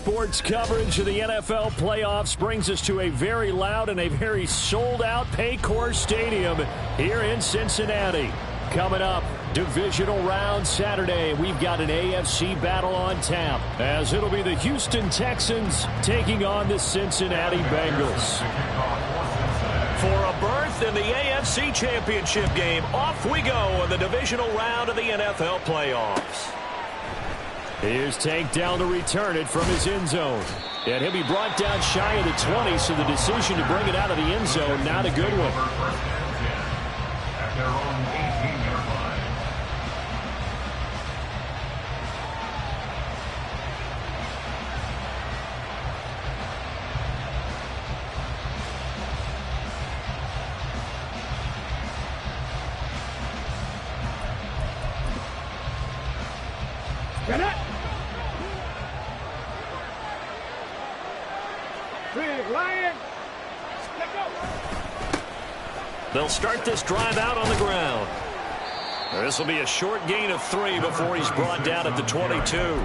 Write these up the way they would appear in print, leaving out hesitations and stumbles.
Sports coverage of the NFL playoffs brings us to a very loud and a very sold-out Paycor Stadium here in Cincinnati. Coming up, divisional round Saturday, we've got an AFC battle on tap, as it'll be the Houston Texans taking on the Cincinnati Bengals. For a berth in the AFC Championship game, off we go in the divisional round of the NFL playoffs. Here's Tank down to return it from his end zone. And he'll be brought down shy of the 20, so the decision to bring it out of the end zone, not a good one. Get it! Big Lion! Let go! They'll start this drive out on the ground. This will be a short gain of 3 before he's brought down at the 22.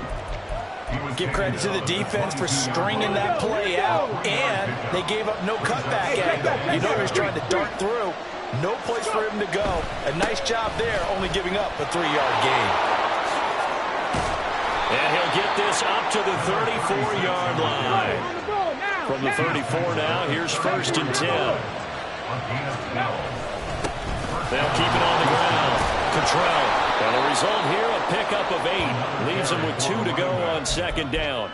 Give credit to the defense for stringing that play out, and they gave up no cutback angle. You know he was trying to dart through. No place for him to go. A nice job there, only giving up a 3-yard gain. And he'll get this up to the 34-yard line. From the 34 now, here's 1st and 10. They'll keep it on the ground. Cottrell. And the result here, a pickup of 8. Leaves him with 2 to go on 2nd down.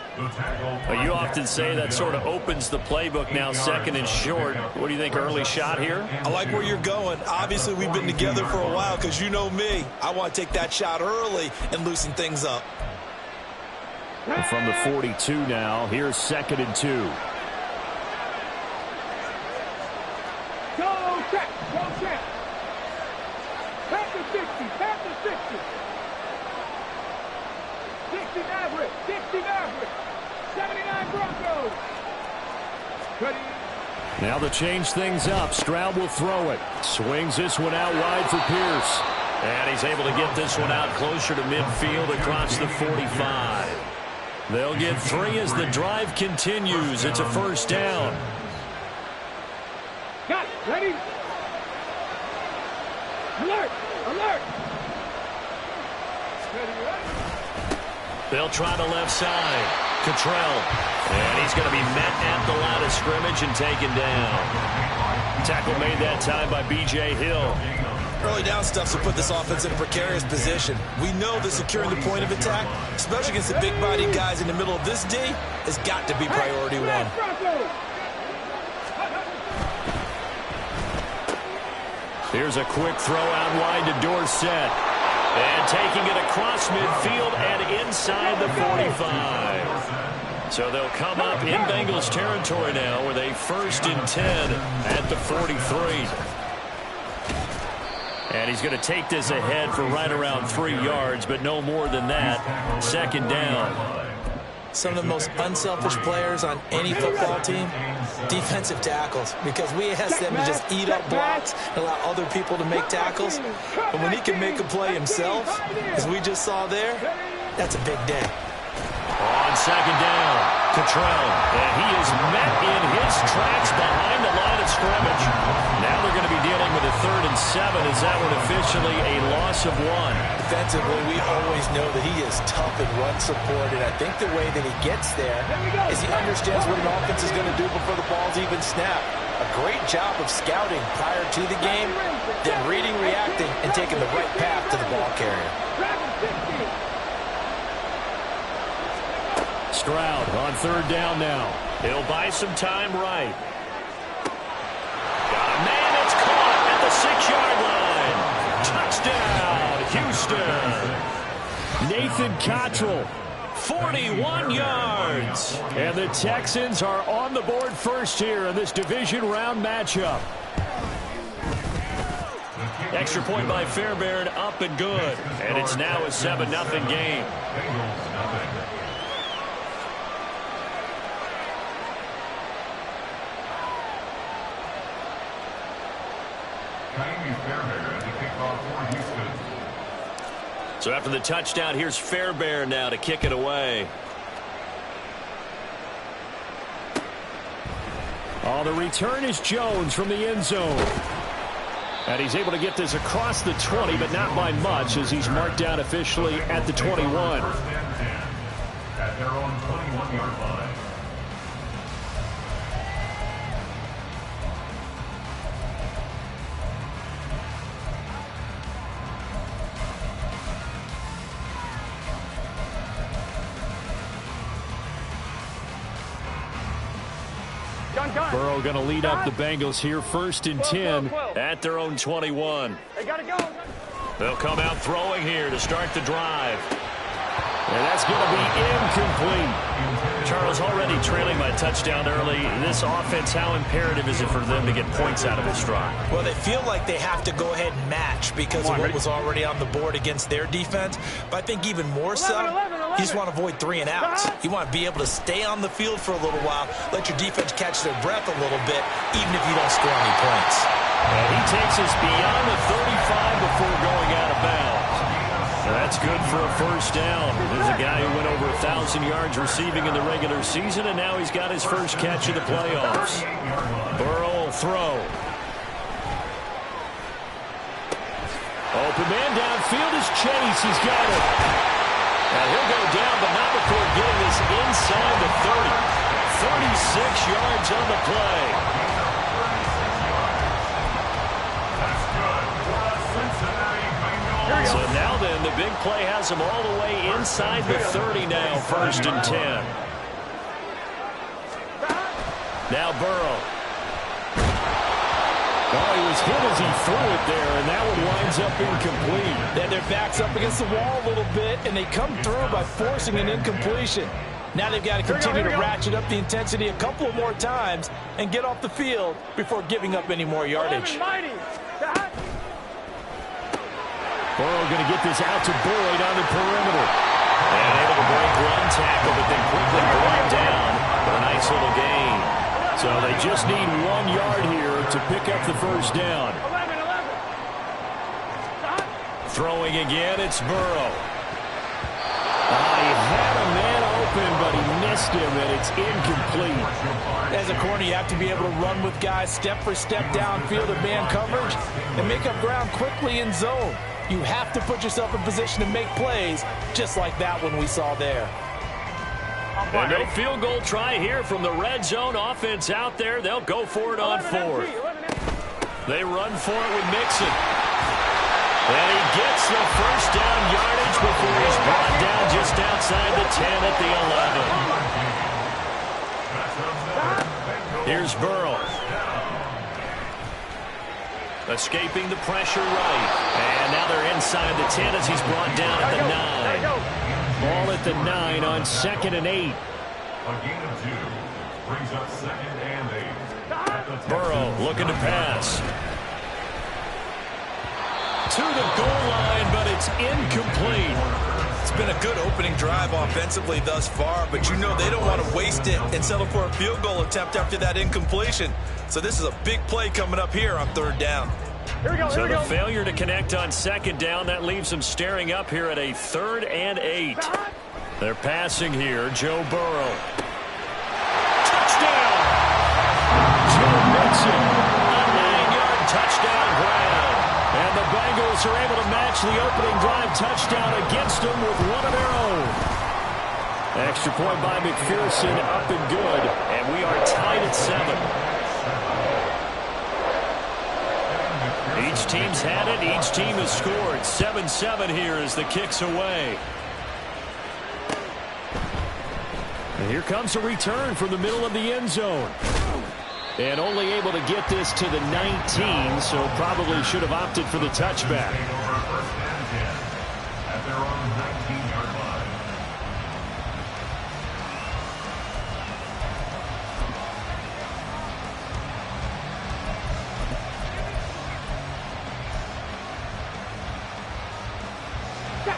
Well, you often say that sort of opens the playbook now, 2nd and short. What do you think, early shot here? I like where you're going. Obviously, we've been together for a while because you know me. I want to take that shot early and loosen things up. And from the 42 now, here's 2nd and 2. Go check! Go check! Pass the 60! Pass the 60! 60 Maverick! 60 Maverick! 79 Broncos! Ready? Now to change things up, Stroud will throw it. Swings this one out wide for Pierce. And he's able to get this one out closer to midfield across the 45. They'll get 3 as the drive continues. It's a 1st down. Got it. Ready? Alert! Alert! Ready, ready? They'll try the left side. Cottrell. And he's going to be met at the line of scrimmage and taken down. Tackle made that time by B.J. Hill. Early down stuff to put this offense in a precarious position. We know that securing the point of attack, especially against the big-bodied guys in the middle of this D, has got to be priority 1. Here's a quick throw out wide to Dorsett. And taking it across midfield and inside the 45. So they'll come up in Bengals territory now with a 1st and 10 at the 43. And he's going to take this ahead for right around 3 yards, but no more than that. 2nd down. Some of the most unselfish players on any football team, defensive tackles, because we ask them to just eat up blocks and allow other people to make tackles. But when he can make a play himself, as we just saw there, that's a big day. On 2nd down, Cottrell, and he is met in his tracks behind the line of scrimmage. Now they're going to be dealing with a 3rd and 7 as that one officially a loss of 1. Defensively, we always know that he is tough in run support, and I think the way that he gets there is he understands what an offense is going to do before the ball's even snapped. A great job of scouting prior to the game, then reading, reacting, and taking the right path to the ball carrier. Stroud on 3rd down now. He'll buy some time right. Got a man that's caught at the 6-yard line. Touchdown, Houston. Nathan Cottrell, 41 yards. And the Texans are on the board first here in this division round matchup. Extra point by Fairbairn, up and good. And it's now a 7-0 game. So after the touchdown, here's Fairbairn now to kick it away. On the return is Jones from the end zone. And he's able to get this across the 20, but not by much, as he's marked down officially at the 21. At their own 21-yard line. Burrow going to lead up the Bengals here, 1st and 10 at their own 21. They gotta go. They'll come out throwing here to start the drive. And that's going to be incomplete. Charles, already trailing by a touchdown early. This offense, how imperative is it for them to get points out of this drive? Well, they feel like they have to go ahead and match because of what was already on the board against their defense. But I think even more so, you just want to avoid 3 and outs. You want to be able to stay on the field for a little while, let your defense catch their breath a little bit, even if you don't score any points. And he takes us beyond the 35 before going out of bounds. That's good for a first down. There's a guy who went over 1,000 yards receiving in the regular season, and now he's got his first catch of the playoffs. Burrow will throw. Open man downfield is Chase. He's got it. And he'll go down, but not before getting this inside the 30. 36 yards on the play. So now then, the big play has him all the way inside the 30 now, 1st and 10. Now Burrow. Oh, he was hit as he threw it there, and that one winds up incomplete. Then their back's up against the wall a little bit, and they come through by forcing an incompletion. Now they've got to continue to ratchet up the intensity a couple of more times and get off the field before giving up any more yardage. Burrow going to get this out to Boyd on the perimeter. And able to break one tackle, but then quickly brought down for a nice little gain. So they just need 1 yard here to pick up the first down. Throwing again, it's Burrow. He had a man open, but he missed him, and it's incomplete. As a corner, you have to be able to run with guys step for step downfield of man coverage and make up ground quickly in zone. You have to put yourself in position to make plays, just like that one we saw there. And no field goal try here from the red zone. Offense out there. They'll go for it on 4th. They run for it with Mixon. And he gets the first down yardage before he's brought down just outside the 10 at the 11. Here's Burrow. Escaping the pressure right. And now they're inside the 10 as he's brought down at the 9. Ball at the 9 on 2nd and 8. A gain of 2 brings up 2nd and 8. Burrow looking to pass. To the goal line, but it's incomplete. It's been a good opening drive offensively thus far, but you know they don't want to waste it and settle for a field goal attempt after that incompletion. So this is a big play coming up here on 3rd down. So the failure to connect on 2nd down, that leaves them staring up here at a 3rd and 8. They're passing here, Joe Burrow. Touchdown! Joe Mixon, a 9-yard touchdown grab. And the Bengals are able to match the opening drive touchdown against them with one of their own. Extra point by McPherson, up and good. And we are tied at 7. Each team's had it. Each team has scored. 7-7 here as the kick's away. And here comes a return from the middle of the end zone. And only able to get this to the 19, so probably should have opted for the touchback. At their own 19-yard line.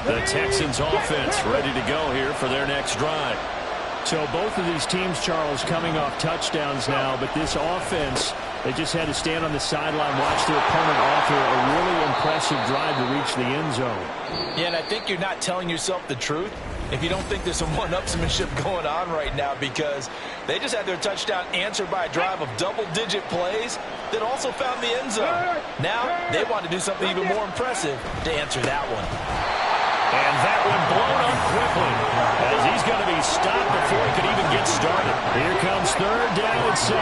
The Texans offense ready to go here for their next drive. So both of these teams, Charles, coming off touchdowns now, but this offense, they just had to stand on the sideline, watch their opponent offer a really impressive drive to reach the end zone. Yeah, and I think you're not telling yourself the truth if you don't think there's some one-upsmanship going on right now, because they just had their touchdown answered by a drive of double-digit plays that also found the end zone. Now they want to do something even more impressive to answer that one. And that one blown up quickly, as he's going to be stopped before he could even get started. Here comes third down and 7.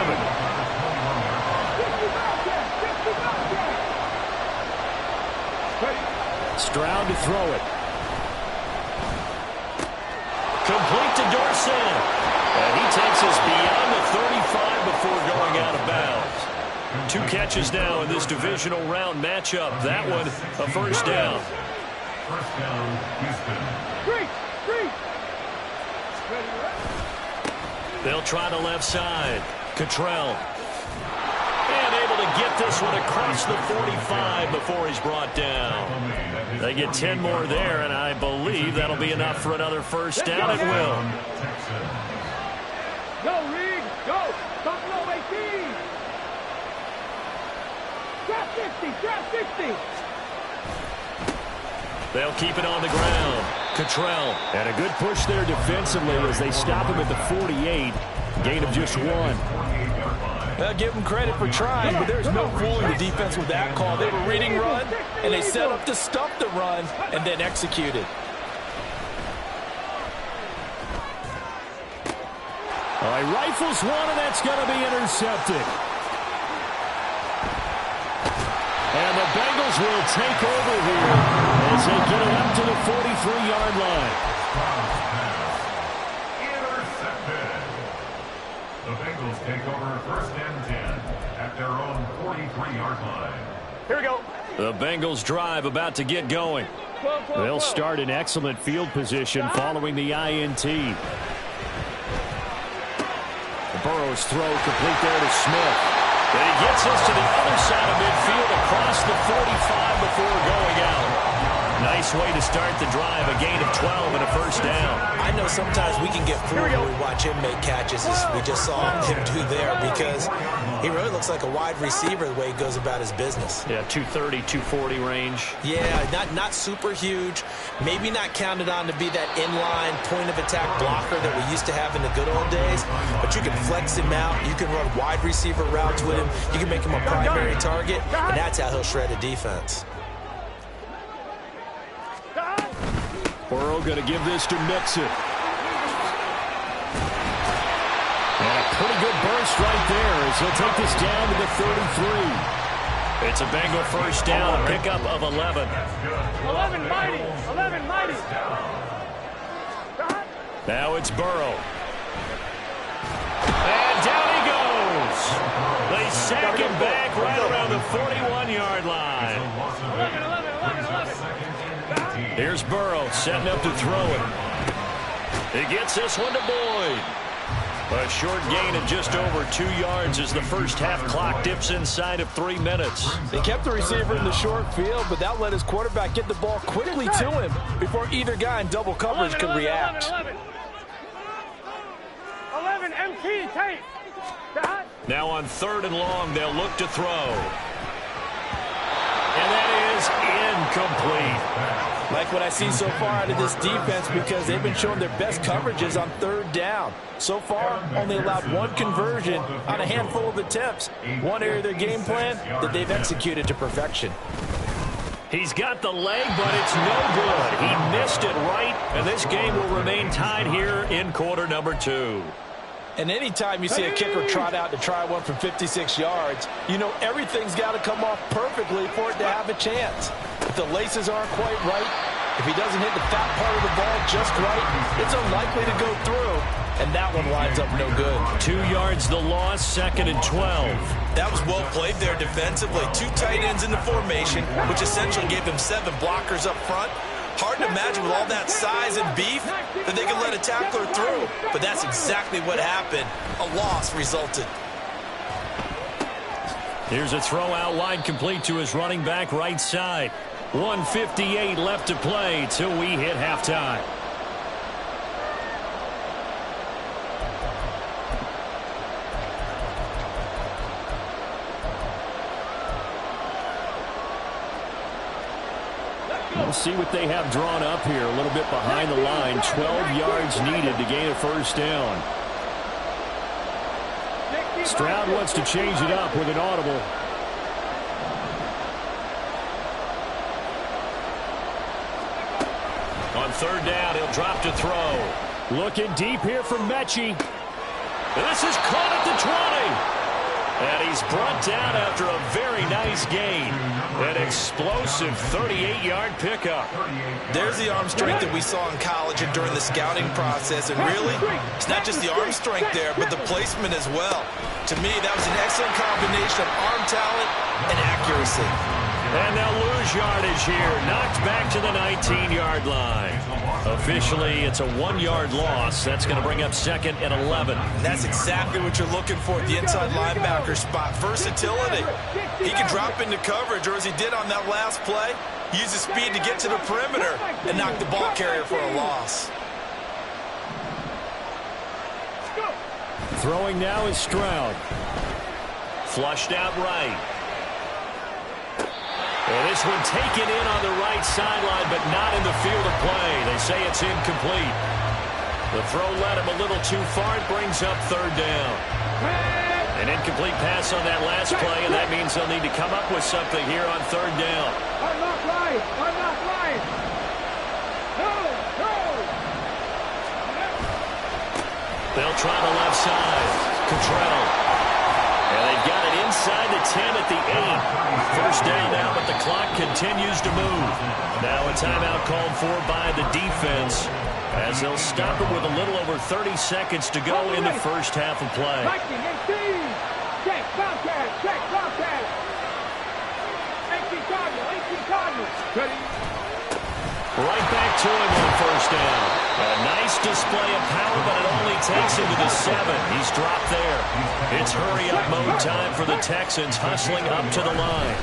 Stroud to throw it. Complete to Dorsett. And he takes us beyond the 35 before going out of bounds. 2 catches now in this divisional round matchup. That one, a first down. First down, Houston. They'll try the left side. Cottrell. And able to get this one across the 45 before he's brought down. They get 10 more there, and I believe that'll be enough for another first down. It will. Go, Reed, go. Buffalo 18. Drop 60. They'll keep it on the ground. Cottrell. And a good push there defensively as they stop him at the 48. Gain of just 1. I'll give them credit for trying, but there's no fooling the defense with that call. They were reading run, and they set up to stop the run, and then executed. All right, rifles one, and that's going to be intercepted. And the Bengals will take over here as they get it up to the 43-yard line. The Bengals take over first and 10 at their own 43-yard line. Here we go. The Bengals drive about to get going. They'll start in excellent field position following the INT. Burrow's throw complete there to Smith. And he gets us to the other side of midfield across the 45 before going out. Nice way to start the drive, a gain of 12 and a first down. I know sometimes we can get fooled when we watch him make catches, as we just saw him do there, because he really looks like a wide receiver the way he goes about his business. Yeah, 230, 240 range. Yeah, not super huge. Maybe not counted on to be that inline point-of-attack blocker that we used to have in the good old days, but you can flex him out. You can run wide receiver routes with him. You can make him a primary target, and that's how he'll shred a defense. Burrow going to give this to Mixon. And a pretty good burst right there as he'll take this down to the 33. It's a Bengal first down, a pickup of 11. 11 mighty. Now it's Burrow. And down he goes. They sack him back right around the 41-yard line. 11. Here's Burrow setting up to throw it. He gets this one to Boyd. A short gain of just over 2 yards as the first half clock dips inside of 3 minutes. They kept the receiver in the short field, but that let his quarterback get the ball quickly to him before either guy in double coverage could react. 11 MT tape. Now on 3rd and long, they'll look to throw. And that is incomplete. Like what I see so far out of this defense, because they've been showing their best coverages on 3rd down. So far, only allowed 1 conversion on a handful of attempts. One area of their game plan that they've executed to perfection. He's got the leg, but it's no good. He missed it right, and this game will remain tied here in quarter number 2. And anytime you see a kicker trot out to try one from 56 yards, you know everything's got to come off perfectly for it to have a chance. If the laces aren't quite right, if he doesn't hit the fat part of the ball just right, it's unlikely to go through. And that one lines up no good. 2 yards the loss, 2nd and 12. That was well played there defensively. 2 tight ends in the formation, which essentially gave them 7 blockers up front. Hard to imagine with all that size and beef that they could let a tackler through. But that's exactly what happened. A loss resulted. Here's a throw out wide, complete to his running back right side. 1:58 left to play till we hit halftime. We'll see what they have drawn up here. A little bit behind the line. 12 yards needed to gain a first down. Stroud wants to change it up with an audible. On third down, he'll drop to throw. Looking deep here for Mechie. This is caught at the 20. And he's brought down after a very nice gain. An explosive 38-yard pickup. There's the arm strength that we saw in college and during the scouting process. And really, it's not just the arm strength there, but the placement as well. To me, that was an excellent combination of arm talent and accuracy. And they'll lose yardage here. Knocked back to the 19-yard line. Officially, it's a 1-yard loss. That's going to bring up second and 11. And that's exactly what you're looking for at the inside linebacker spot. Versatility. He can drop into coverage, or as he did on that last play, use his speed to get to the perimeter and knock the ball carrier for a loss. Throwing now is Stroud. Flushed out right. And this one taken in on the right sideline, but not in the field of play. They say it's incomplete. The throw led him a little too far. It brings up third down. An incomplete pass on that last play, and that means they'll need to come up with something here on third down. I'm not lying. I'm not lying. No, no. They'll try the left side. Cottrell. And they've got it inside the 10 at the 8. First down now, but the clock continues to move. Now a timeout called for by the defense as they'll stop it with a little over 30 seconds to go in the first half of play. Check, Bobcat, check, Bobcat. 18 Cardinals. Ready? Right back to him on first down. A nice display of power, but it only takes him to the 7. He's dropped there. It's hurry-up mode time for the Texans, hustling up to the line.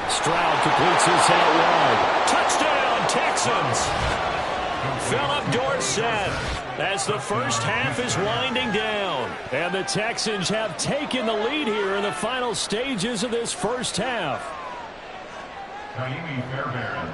Stroud completes his out wide. Touchdown, Texans! Philip Dorsett as the first half is winding down. And the Texans have taken the lead here in the final stages of this first half.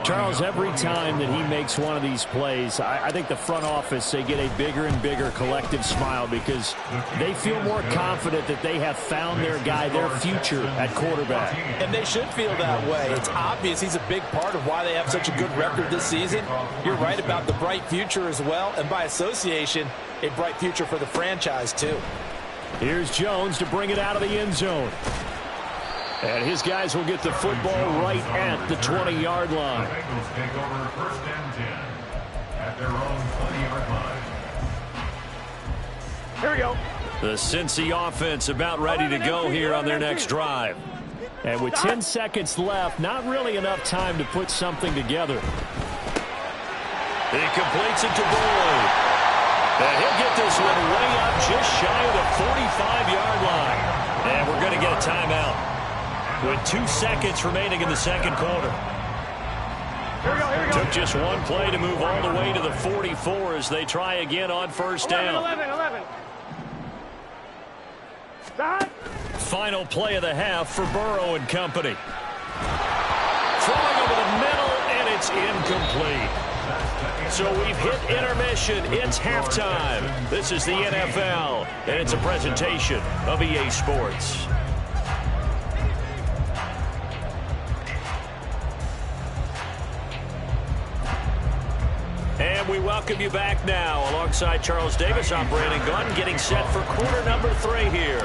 Charles, every time that he makes one of these plays, I think the front office, they get a bigger and bigger collective smile because they feel more confident that they have found their guy, their future at quarterback. And they should feel that way. It's obvious he's a big part of why they have such a good record this season. You're right about the bright future as well, and by association, a bright future for the franchise too. Here's Jones to bring it out of the end zone. And his guys will get the football right at the 20-yard line. The Bengals take over first and 10 at their own 20-yard line. Here we go. The Cincy offense about ready to go here on their next drive. And with 10 seconds left, not really enough time to put something together. He completes it to Boyd. And he'll get this one way up just shy of the 45-yard line. And we're going to get a timeout with 2 seconds remaining in the second quarter. Here we go. Took just one play to move all the way to the 44 as they try again on first down. 11. Stop. Final play of the half for Burrow and company. Throwing over the middle, and it's incomplete. So we've hit intermission. It's halftime. This is the NFL, and it's a presentation of EA Sports. And we welcome you back now. Alongside Charles Davis, I'm Brandon Gunn, getting set for quarter number 3 here.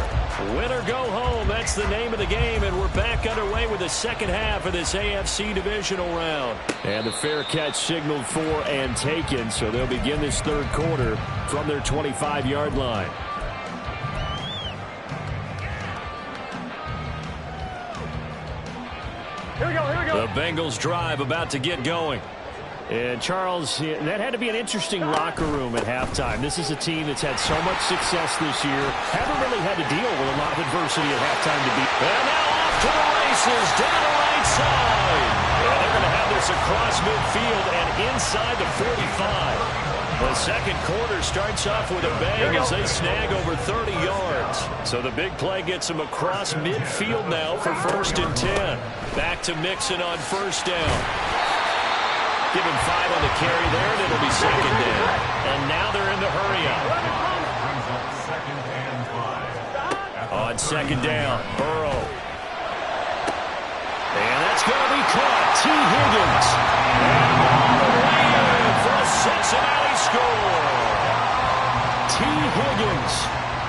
Win or go home, that's the name of the game, and we're back underway with the second half of this AFC divisional round. And the fair catch signaled for and taken, so they'll begin this third quarter from their 25-yard line. Here we go. The Bengals drive about to get going. And, Charles, that had to be an interesting locker room at halftime. This is a team that's had so much success this year. Haven't really had to deal with a lot of adversity at halftime to beat. And now off to the races, down the right side. And they're going to have this across midfield and inside the 45. The second quarter starts off with a bang as they snag over 30 yards. So the big play gets them across midfield now for 1st and 10. Back to Mixon on 1st down. Give him 5 on the carry there, and it'll be 2nd down. And now they're in the hurry up. On 2nd down, Burrow. And that's going to be caught. T. Higgins. And all the way in for a Cincinnati score. T. Higgins,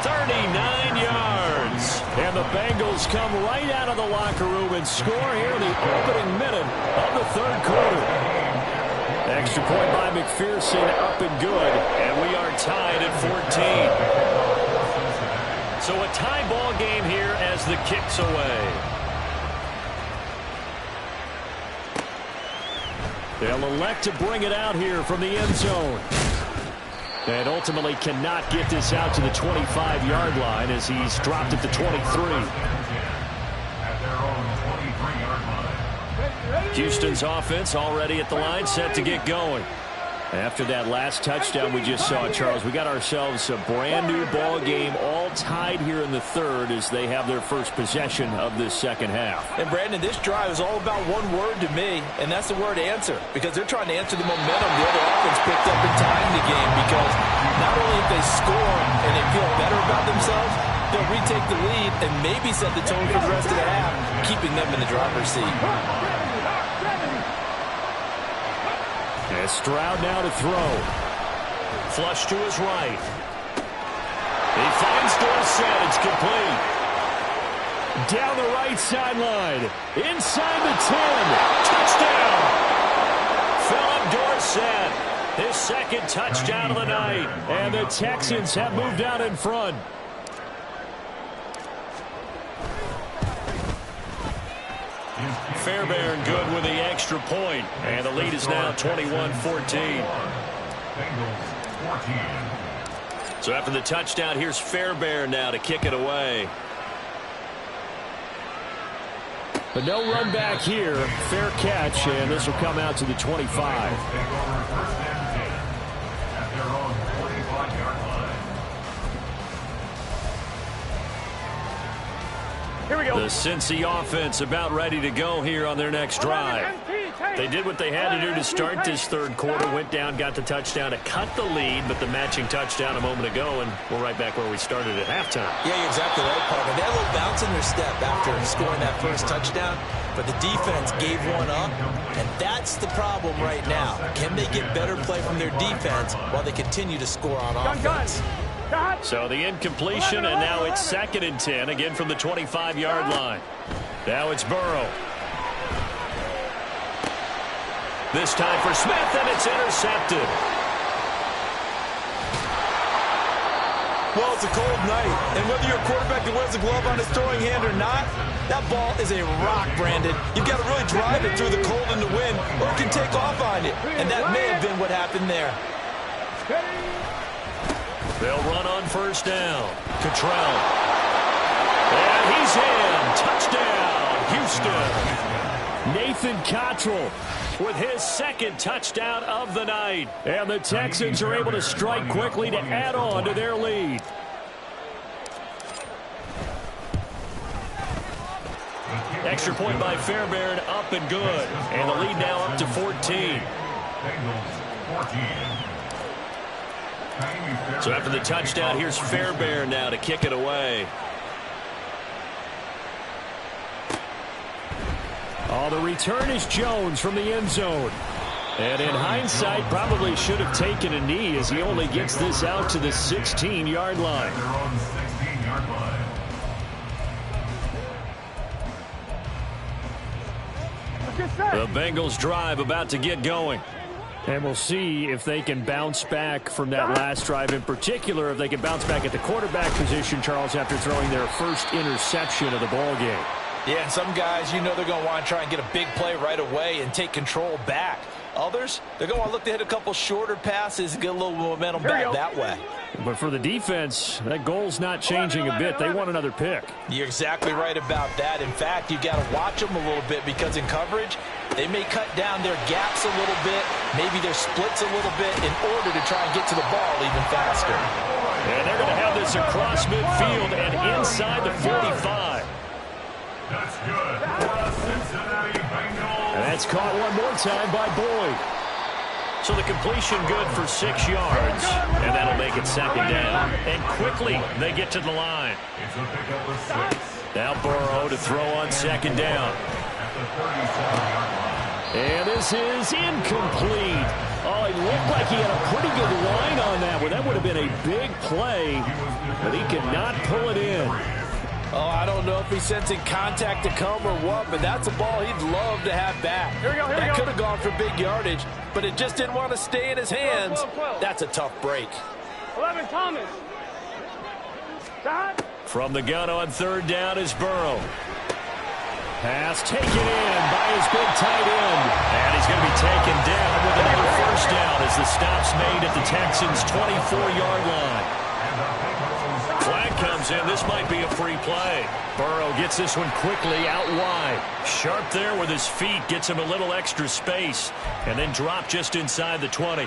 39 yards. And the Bengals come right out of the locker room and score here in the opening minute of the 3rd quarter. Extra point by McPherson, up and good. And we are tied at 14. So a tie ball game here as the kick's away. They'll elect to bring it out here from the end zone. And ultimately cannot get this out to the 25-yard line as he's dropped it to 23. Houston's offense already at the line, set to get going. After that last touchdown we just saw, Charles, we got ourselves a brand-new ball game, all tied here in the 3rd as they have their first possession of this 2nd half. And, Brandon, this drive is all about one word to me, and that's the word answer, because they're trying to answer the momentum the other offense picked up in tying the game, because not only if they score and they feel better about themselves, they'll retake the lead and maybe set the tone for the rest of the half, keeping them in the driver's seat. As Stroud now to throw. Flush to his right. He finds Dorsett. It's complete. Down the right sideline. Inside the 10. Touchdown. Philip Dorsett. His 2nd touchdown of the night. And the Texans have moved out in front. Fairbairn good with the extra point. And the lead is now 21-14. So after the touchdown, here's Fairbairn now to kick it away. But no run back here. Fair catch, and this will come out to the 25. Here we go. The Cincy offense about ready to go here on their next drive. They did what they had to do to start this 3rd quarter, went down, got the touchdown to cut the lead, but the matching touchdown a moment ago, and we're right back where we started at halftime. Yeah, you're exactly right, Parker. They had a little bounce in their step after scoring that first touchdown, but the defense gave one up, and that's the problem right now. Can they get better play from their defense while they continue to score on offense? So the incompletion, and now it's 2nd and 10, again from the 25-yard line. Now it's Burrow. This time for Smith, and it's intercepted. Well, it's a cold night, and whether you're a quarterback that wears a glove on his throwing hand or not, that ball is a rock, Brandon. You've got to really drive it through the cold and the wind, or it can take off on you, and that may have been what happened there. They'll run on 1st down. Cottrell. And he's in. Touchdown, Houston. Nathan Cottrell with his 2nd touchdown of the night. And the Texans are able to strike quickly to add on to their lead. Extra point by Fairbairn, up and good. And the lead now up to 14. So after the touchdown, here's Fairbairn now to kick it away. Oh, the return is Jones from the end zone. And in hindsight, probably should have taken a knee as he only gets this out to the 16-yard line. The Bengals drive about to get going. And we'll see if they can bounce back from that last drive, in particular if they can bounce back at the quarterback position, Charles, after throwing their first interception of the ball game. Yeah, and some guys, you know they're going to want to try and get a big play right away and take control back. Others, they're going to want to look to hit a couple shorter passes and get a little momentum back that way. But for the defense, that goal's not changing a bit. They want another pick. You're exactly right about that. In fact, you got to watch them a little bit because in coverage, They may cut down their gaps a little bit, maybe their splits a little bit in order to try and get to the ball even faster. And they're going to have this across midfield and inside the 45. That's good for the Cincinnati Bengals. And that's caught one more time by Boyd. So the completion good for 6 yards, and that'll make it second down. And quickly they get to the line. It's a pickup of 6. Now Burrow to throw on second down. At the 37-yard line. And this is incomplete. Oh, it looked like he had a pretty good line on that one. That would have been a big play, but he could not pull it in. Oh, I don't know if he's sensing contact to come or what, but that's a ball he'd love to have back. That could have gone for big yardage, but it just didn't want to stay in his hands. 12. That's a tough break. 11, Thomas. Shot. From the gun on third down is Burrow. Pass taken in by his big tight end. And he's going to be taken down with another first down as the stop's made at the Texans' 24-yard line. Flag comes in. This might be a free play. Burrow gets this one quickly out wide. Sharp there with his feet. Gets him a little extra space. And then drop just inside the 20.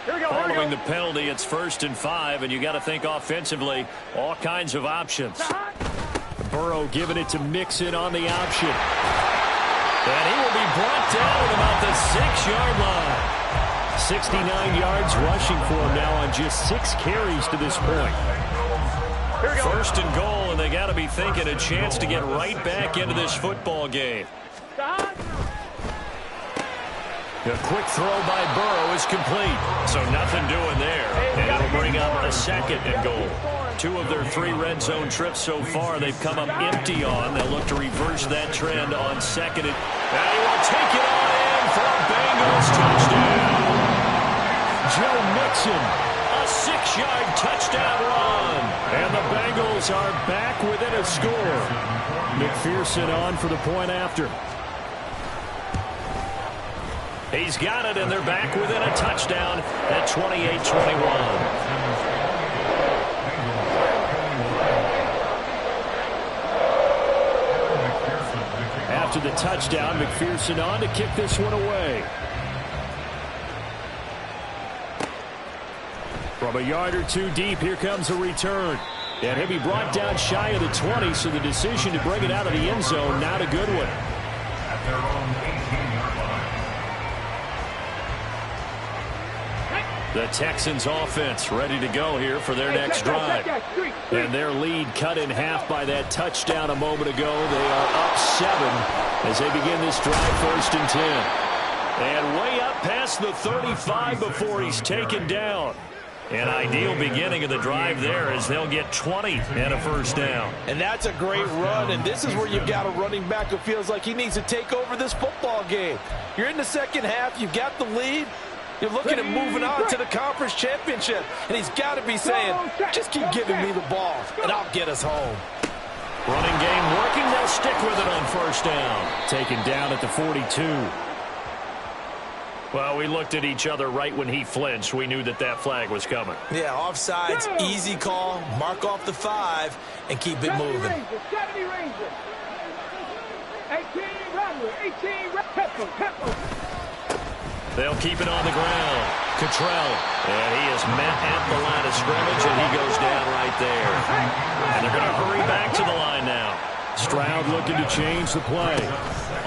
Following the penalty, it's 1st and 5, and you got to think offensively, all kinds of options. Burrow giving it to Mixon on the option. And he will be brought down at about the 6-yard line. 69 yards rushing for him now on just 6 carries to this point. 1st and goal, and they got to be thinking a chance to get right back into this football game. A quick throw by Burrow is complete, so nothing doing there. And it'll bring up a 2nd and goal. 2 of their 3 red zone trips so far they've come up empty on. They'll look to reverse that trend on 2nd. And he will take it on in for a Bengals touchdown. Joe Mixon, a 6-yard touchdown run. And the Bengals are back within a score. McPherson on for the point after. He's got it, and they're back within a touchdown at 28-21. After the touchdown, McPherson on to kick this one away. From a yard or 2 deep, here comes a return. And he'll be brought down shy of the 20, so the decision to bring it out of the end zone, not a good one. At their own 18-yard line. The Texans offense ready to go here for their next drive. And their lead cut in half by that touchdown a moment ago. They are up 7 as they begin this drive 1st and 10. And way up past the 35 before he's taken down. An ideal beginning of the drive there as they'll get 20 and a first down. And that's a great run, and this is where you've got a running back who feels like he needs to take over this football game. You're in the second half, you've got the lead. You're looking at moving on to the conference championship. And he's got to be saying, just keep giving me the ball, and I'll get us home. Running game working. They'll stick with it on first down. Taken down at the 42. Well, we looked at each other right when he flinched. We knew that that flag was coming. Yeah, offsides, easy call. Mark off the 5 and keep it moving. 70 Rangers. 18 Rattler. 18 Pepper. They'll keep it on the ground. Cottrell. And he is met at the line of scrimmage, and he goes down right there. And they're going to hurry back to the line now. Stroud looking to change the play.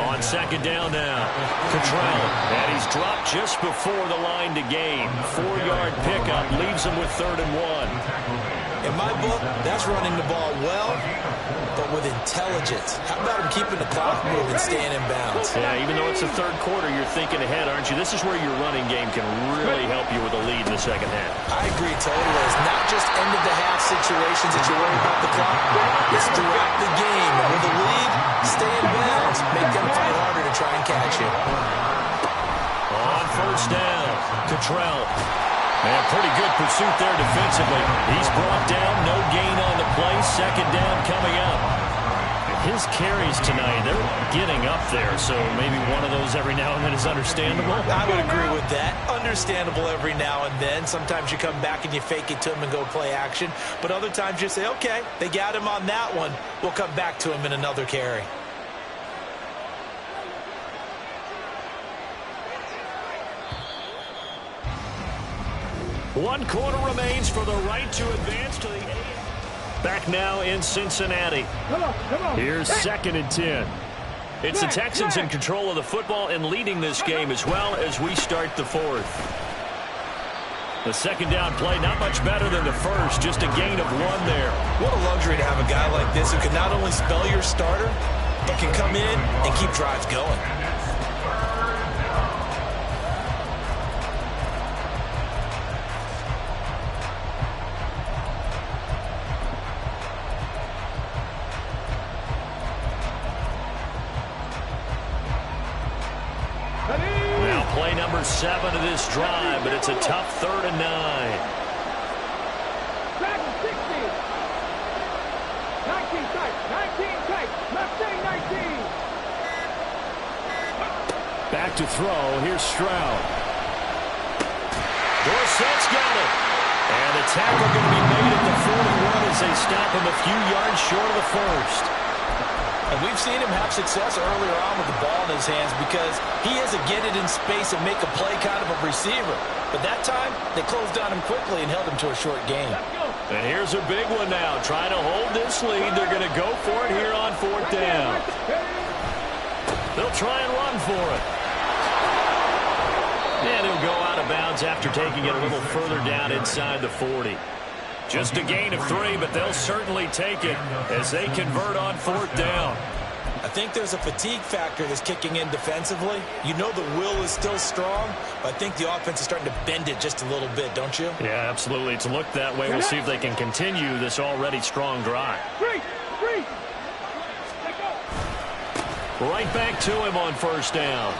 On second down now. Cottrell. And he's dropped just before the line to gain. 4-yard pickup leaves him with 3rd and 1. In my book, that's running the ball well, but with intelligence. How about him keeping the clock moving, staying in bounds? Yeah, even though it's the 3rd quarter, you're thinking ahead, aren't you? This is where your running game can really help you with a lead in the second half. I agree totally. It's not just end-of-the-half situations that you worry about the clock. It's throughout the game. And with a lead, stay in bounds. Make them fight harder to try and catch you. On first down, Cottrell. And pretty good pursuit there defensively. He's brought down, no gain on the play. Second down coming up. His carries tonight, they're getting up there, so maybe one of those every now and then is understandable. I would agree with that. Understandable every now and then. Sometimes you come back and you fake it to him and go play action. But other times you say, okay, they got him on that one. We'll come back to him in another carry. 1 quarter remains for the right to advance to the 8. Back now in Cincinnati. Come on. Here's 2nd and 10. It's the Texans in control of the football and leading this game as well as we start the 4th. The 2nd down play, not much better than the first, just a gain of 1 there. What a luxury to have a guy like this who can not only spell your starter, but can come in and keep drives going. Now play number 7 of this drive, but it's a tough 3rd and 9. Back to 60. 19 tight. 19 tight. Left side 19. Back to throw. Here's Stroud. Dorsett's got it. And the tackle going to be made at the 41 as they stop him a few yards short of the first. And we've seen him have success earlier on with the ball in his hands because he is a get it in space and make a play kind of a receiver. But that time, they closed on him quickly and held him to a short gain. And here's a big one now. Trying to hold this lead. They're going to go for it here on 4th down. They'll try and run for it. And he'll go out of bounds after taking it a little further down inside the 40. Just a gain of 3, but they'll certainly take it as they convert on 4th down. I think there's a fatigue factor that's kicking in defensively. You know the will is still strong, but I think the offense is starting to bend it just a little bit, don't you? Yeah, absolutely. It's looked that way. We'll see if they can continue this already strong drive. Free. Right back to him on 1st down.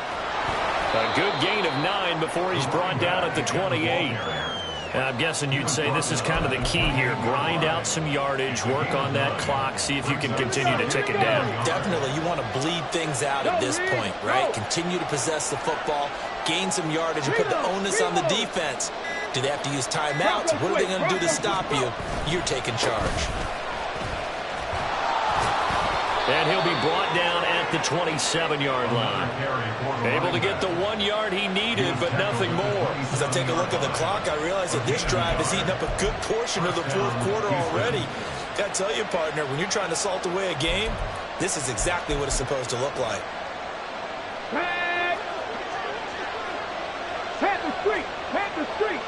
A good gain of 9 before he's brought down at the 28. And I'm guessing you'd say this is kind of the key here. Grind out some yardage, work on that clock, see if you can continue to tick it down. Definitely, you want to bleed things out at this point, right? Continue to possess the football, gain some yardage, and put the onus on the defense. Do they have to use timeouts? What are they going to do to stop you? You're taking charge. And he'll be brought down at the 27-yard line. Able to get the 1 yard he needed, but nothing more. As I take a look at the clock, I realize that this drive has eaten up a good portion of the 4th quarter already. Got to tell you, partner, when you're trying to salt away a game, this is exactly what it's supposed to look like. Pat the street.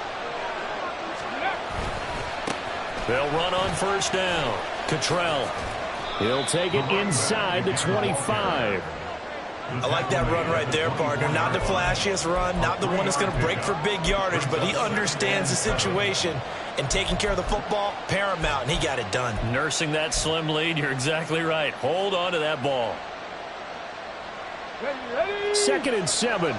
They'll run on 1st down. Cottrell. He'll take it inside the 25. I like that run right there, partner. Not the flashiest run, not the one that's going to break for big yardage, but he understands the situation, and taking care of the football, paramount, and he got it done. Nursing that slim lead, you're exactly right. Hold on to that ball. 2nd and 7.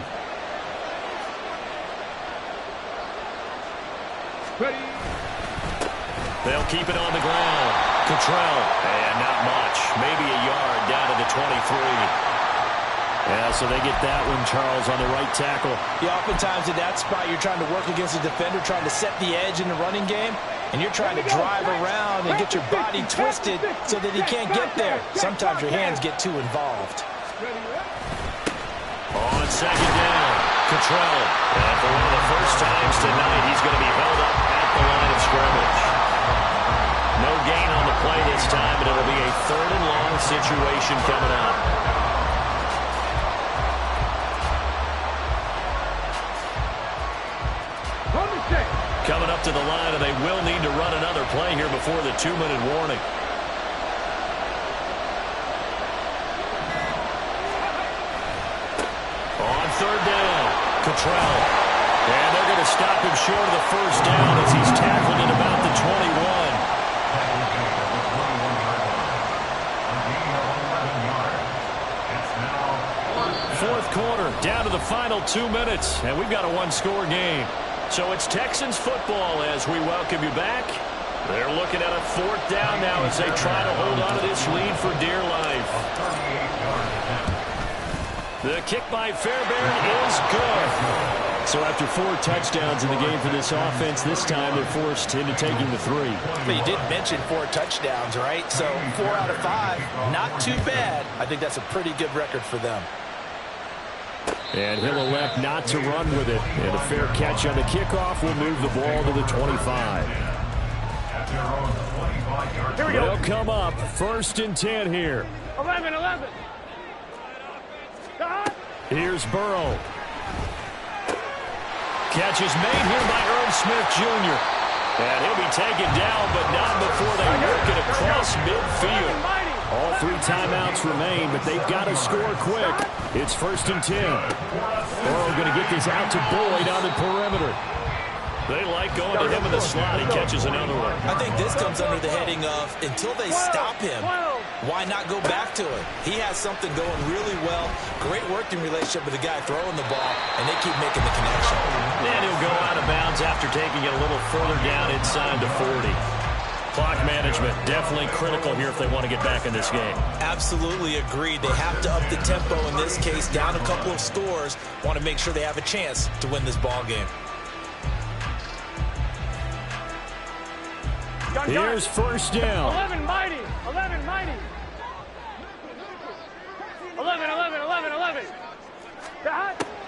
They'll keep it on the ground. Cottrell, and not much. Maybe a yard down to the 23. Yeah, so they get that one, Charles, on the right tackle. Yeah, oftentimes in that spot, you're trying to work against a defender, trying to set the edge in the running game, and you're trying to drive around and get your body twisted so that he can't get there. Sometimes your hands get too involved. On 2nd down, Cottrell. And for one of the first times tonight, he's going to be held up at the line of scrimmage. No gain on the play this time, but it'll be a 3rd and long situation coming up. Coming up to the line, and they will need to run another play here before the 2-minute warning. On 3rd down, Cottrell. And they're going to stop him short of the 1st down as he's tackled at about the 21. 4th quarter, down to the final 2 minutes, and we've got a 1-score game. So it's Texans football as we welcome you back. They're looking at a 4th down now as they try to hold on to this lead for dear life. The kick by Fairbairn is good. So after 4 touchdowns in the game for this offense, this time they're forced into taking the 3. But you did mention 4 touchdowns, right? So 4 out of 5, not too bad. I think that's a pretty good record for them. And he'll elect not to run with it. And a fair catch on the kickoff will move the ball to the 25. Here we go. They'll come up 1st and 10 here. 11. Here's Burrow. Catch is made here by Irv Smith Jr. And he'll be taken down, but not before they work it across midfield. All 3 timeouts remain, but they've got to score quick. It's 1st and 10. Burrow going to get this out to Boyd on the perimeter. They like going to him in the slot. He catches another one. I think this comes under the heading of until they stop him, why not go back to it? He has something going really well. Great working relationship with the guy throwing the ball, and they keep making the connection. And he'll go out of bounds after taking it a little further down inside the 40. Clock management definitely critical here if they want to get back in this game. Absolutely agreed. They have to up the tempo in this case, down a couple of scores. Want to make sure they have a chance to win this ball game. Here's 1st down. 11 mighty. 11.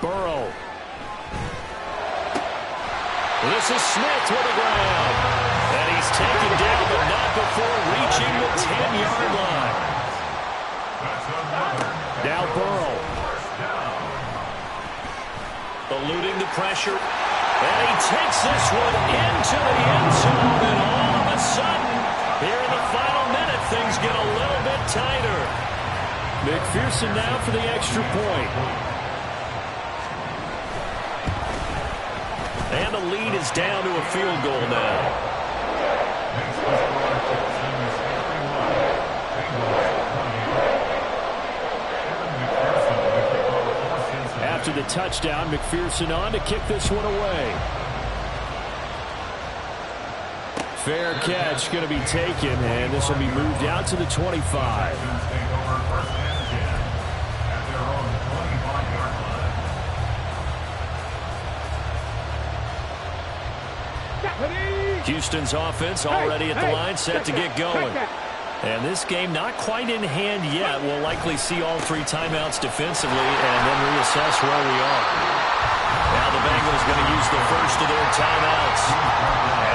Burrow. This is Smith with the ground. And he's taken down, but not before reaching the 10-yard line. Now Burrow. Eluding the pressure. And he takes this one into the end zone. And all of a sudden, here in the final minute, things get a little bit tighter. McPherson now for the extra point. And the lead is down to a field goal now. After the touchdown, McPherson on to kick this one away. Fair catch going to be taken, and this will be moved out to the 25. Houston's offense already at the line, set to get going. And this game not quite in hand yet. We'll likely see all 3 timeouts defensively and then reassess where we are. Now the Bengals going to use the first of their timeouts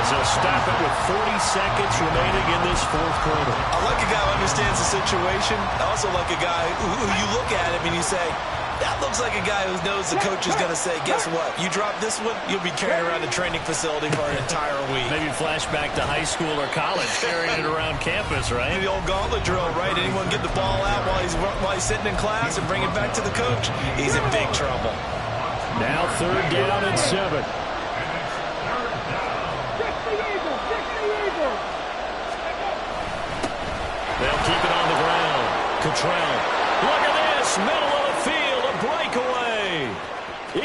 as they'll stop it with 40 seconds remaining in this 4th quarter. I like a guy who understands the situation. I also like a guy who you look at him and you say, that looks like a guy who knows the coach is going to say, guess what? You drop this one, you'll be carrying around a training facility for an entire week. Maybe flashback to high school or college, carrying it around campus, right? The old gauntlet drill, right? Anyone get the ball out while he's sitting in class and bring it back to the coach? He's in big trouble. Now 3rd down and 7. They'll keep it on the ground. Cottrell. Look at this. Middle of the field. A breakaway.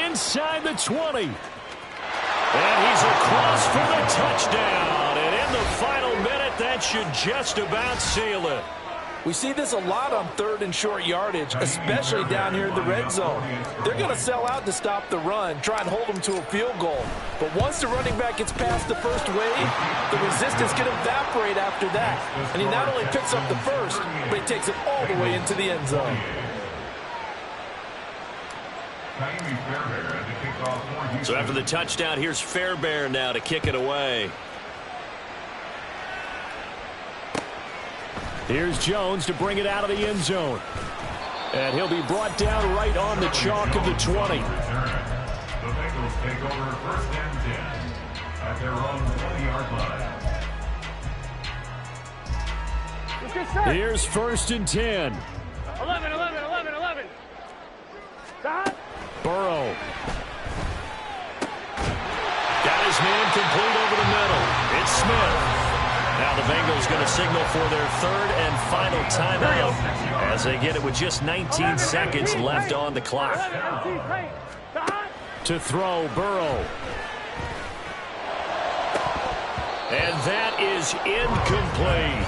Inside the 20. And he's across for the touchdown. And in the final minute, that should just about seal it. We see this a lot on 3rd and short yardage, especially down here in the red zone. They're going to sell out to stop the run, try and hold them to a field goal. But once the running back gets past the first wave, the resistance can evaporate after that. And he not only picks up the first, but he takes it all the way into the end zone. So after the touchdown, here's Fairbairn now to kick it away. Here's Jones to bring it out of the end zone. And he'll be brought down right on the chalk of the 20. The Bengals take over 1st and 10 at their own 20-yard line. Here's 1st and 10. 11. Burrow. Got his man complete over the middle. It's Smith. Now the Bengals going to signal for their 3rd and final timeout as they get it with just 19 seconds left on the clock. To throw, Burrow. And that is incomplete.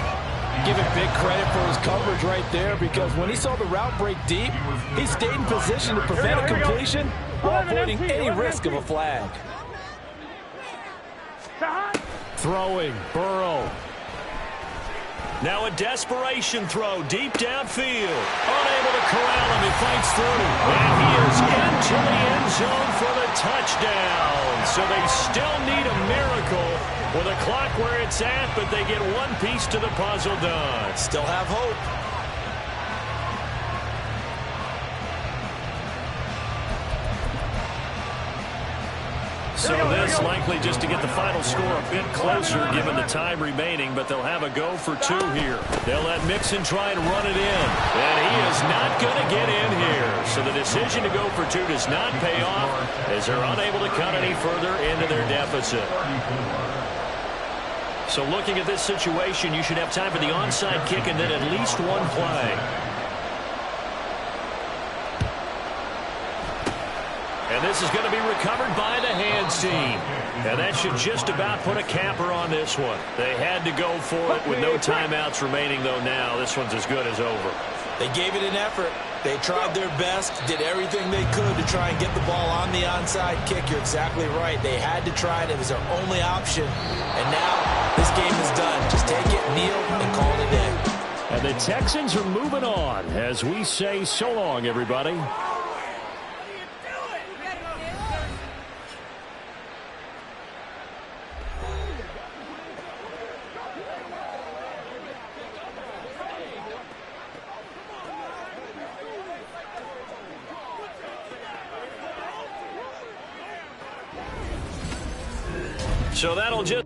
Give him big credit for his coverage right there, because when he saw the route break deep, he stayed in position to prevent a completion while avoiding any risk of a flag. Throwing, Burrow. Now a desperation throw deep downfield. Unable to corral him. He fights through. And he is into the end zone for the touchdown. So they still need a miracle with a clock where it's at, but they get one piece to the puzzle done. Still have hope. So this likely just to get the final score a bit closer given the time remaining, but they'll have a go for two here. They'll let Mixon try and run it in, and he is not going to get in here. So the decision to go for two does not pay off as they're unable to cut any further into their deficit. So looking at this situation, you should have time for the onside kick and then at least one play. And this is going to be recovered by the hands team. And that should just about put a capper on this one. They had to go for it with no timeouts remaining, though now this one's as good as over. They gave it an effort. They tried their best, did everything they could to try and get the ball on the onside kick. You're exactly right. They had to try it. It was their only option. And now this game is done. Just take it, kneel, and call it a day. And the Texans are moving on as we say so long, everybody. So that'll just